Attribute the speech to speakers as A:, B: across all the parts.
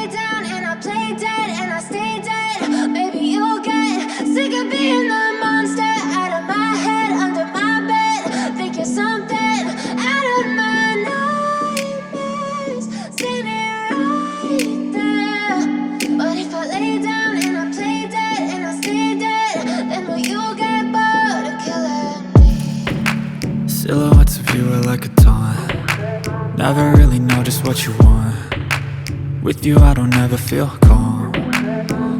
A: lay down and I play dead and I stay dead, maybe you'll get sick of being the monster out of my head, under my bed. Think you're something out of my nightmares, standing right there. But if I lay down and I play dead and I stay dead, then will you get bored of killing me?
B: Silhouettes of you are like a taunt. Never really know just what you want. With you I don't ever feel calm.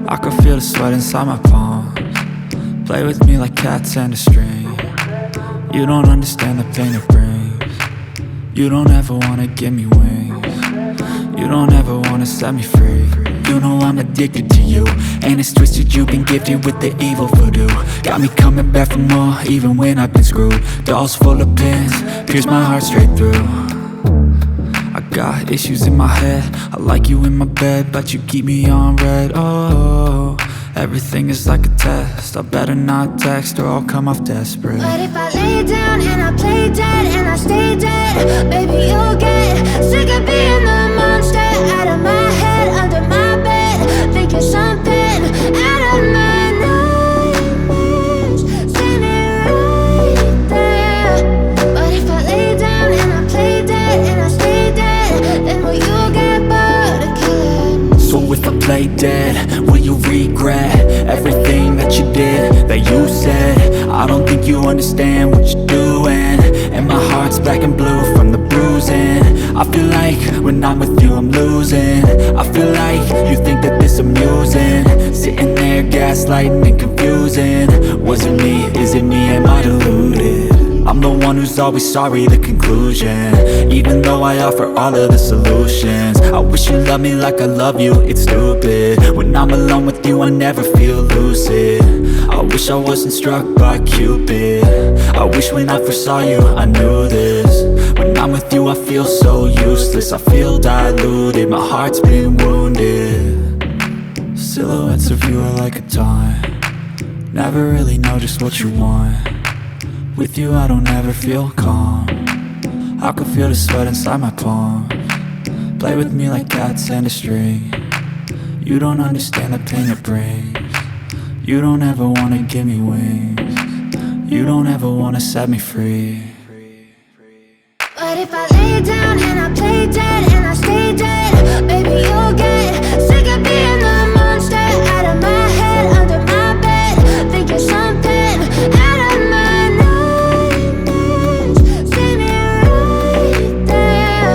B: I can feel the sweat inside my palms. Play with me like cats and a string. You don't understand the pain it brings. You don't ever wanna give me wings. You don't ever wanna set me free. You know I'm addicted to you, and it's twisted, you've been gifted with the evil voodoo. Got me coming back for more, even when I've been screwed. Dolls full of pins, pierce my heart straight through. I got issues in my head, I like you in my bed, but you keep me on red. Oh, everything is like a test, I better not text or I'll come off desperate.
A: But if I lay down and I play dead and I stay dead, baby you'll get sick of being the monster out of my head, under my bed. Think you're something out of my nightmares, standing right there. But if I lay down and I play dead and I stay dead, then will you get bored of killing me?
B: So if I play dead, will you regret everything that you did, that you said? I don't think you understand what you're doing, and my heart's black and blue from the bruising. I feel like when I'm with you I'm losing. I feel like you think that this amusing, sitting there gaslighting and confusing. Was it me? Is it me? Am I deluded? I'm the one who's always sorry, the conclusion, even though I offer all of the solutions. I wish you loved me like I love you, it's stupid. When I'm alone with you I never feel lucid. I wish I wasn't struck by Cupid. I wish when I first saw you I knew this. When I'm with you I feel so useless, I feel diluted, my heart's been wounded. Silhouettes of you are like a taunt. Never really know just what you want. With you I don't ever feel calm. I can feel the sweat inside my palms. Play with me like cats and a string. You don't understand the pain it brings. You don't ever wanna give me wings. You don't ever wanna set me free.
A: But if I lay down and I play dead and I stay dead, baby you'll get sick of being the monster out of my head, under my bed. Think you're something out of my nightmares, standing right there.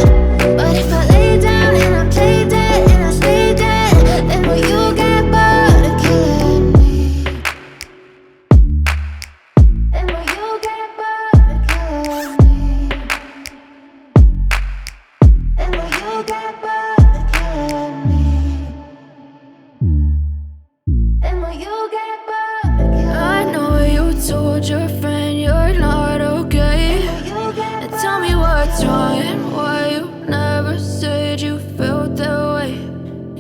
A: But if I lay down and I play dead and I stay dead, then will you get bored of killing me? Then will you get bored of killing me? Then will you get bored of killing me? Then will you get bored of killing me?
C: I know you told your friend you're not okay, and tell me what's wrong and why you never said you felt that way.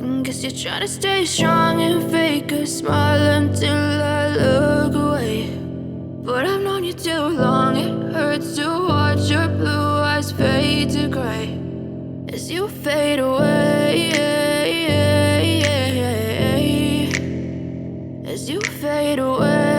C: And guess you're trying to stay strong and fake a smile until I look away. But I've known you too long, it hurts to watch your blue eyes fade to gray as you fade away, as you fade away.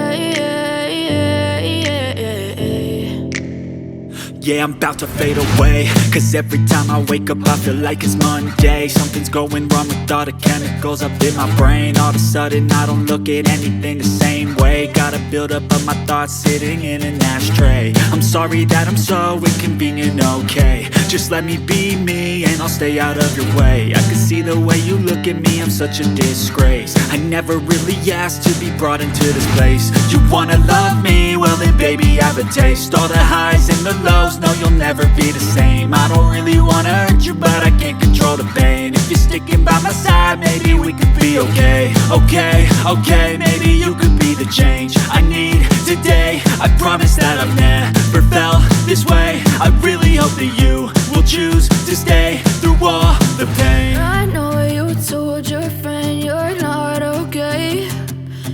B: Yeah, I'm about to fade away, cause every time I wake up I feel like it's Monday. Something's going wrong with all the chemicals up in my brain. All of a sudden I don't look at anything the same way. Got a buildup of my thoughts sitting in an ashtray. I'm sorry that I'm so inconvenient, okay. Just let me be me and I'll stay out of your way. I can see the way you look at me, I'm such a disgrace. I never really asked to be brought into this place. You wanna love me? Well then baby I have a taste. All the highs and the lows, no you'll never be the same. I don't really wanna hurt you but I can't control the pain. If you're sticking by my side maybe we could be okay. Okay, maybe you could be the change I need today. I promise that I've never felt this way. I really hope that you will choose to stay through all the pain.
C: I know you told your friend you're not okay,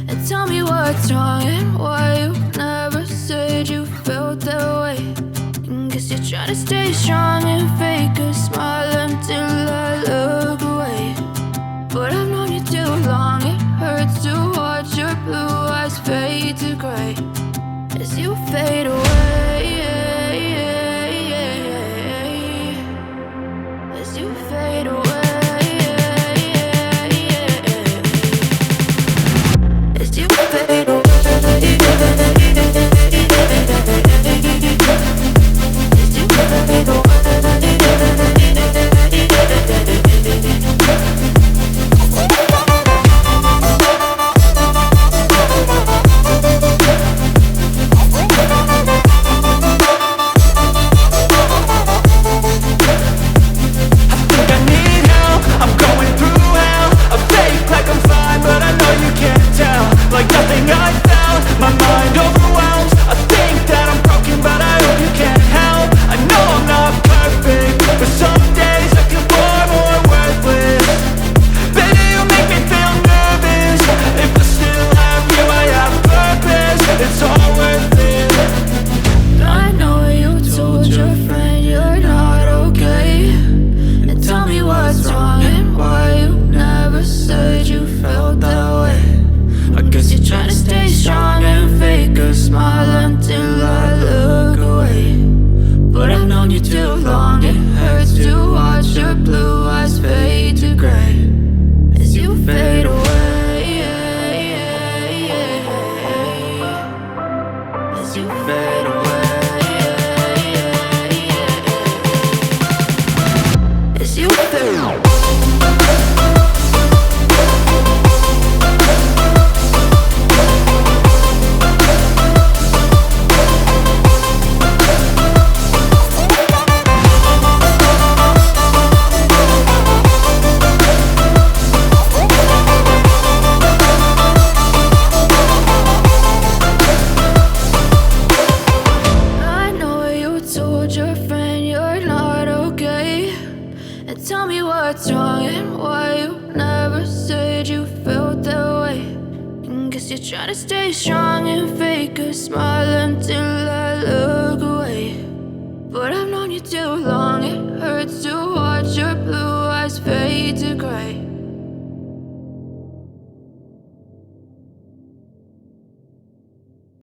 C: and tell me what's wrong and why you never said you felt that way. And guess you're trying to stay strong and fake a smile until I look away you're not okay. And tell me what's wrong and why you never said you felt that way. Guess you're trying to stay strong and fake a smile until I look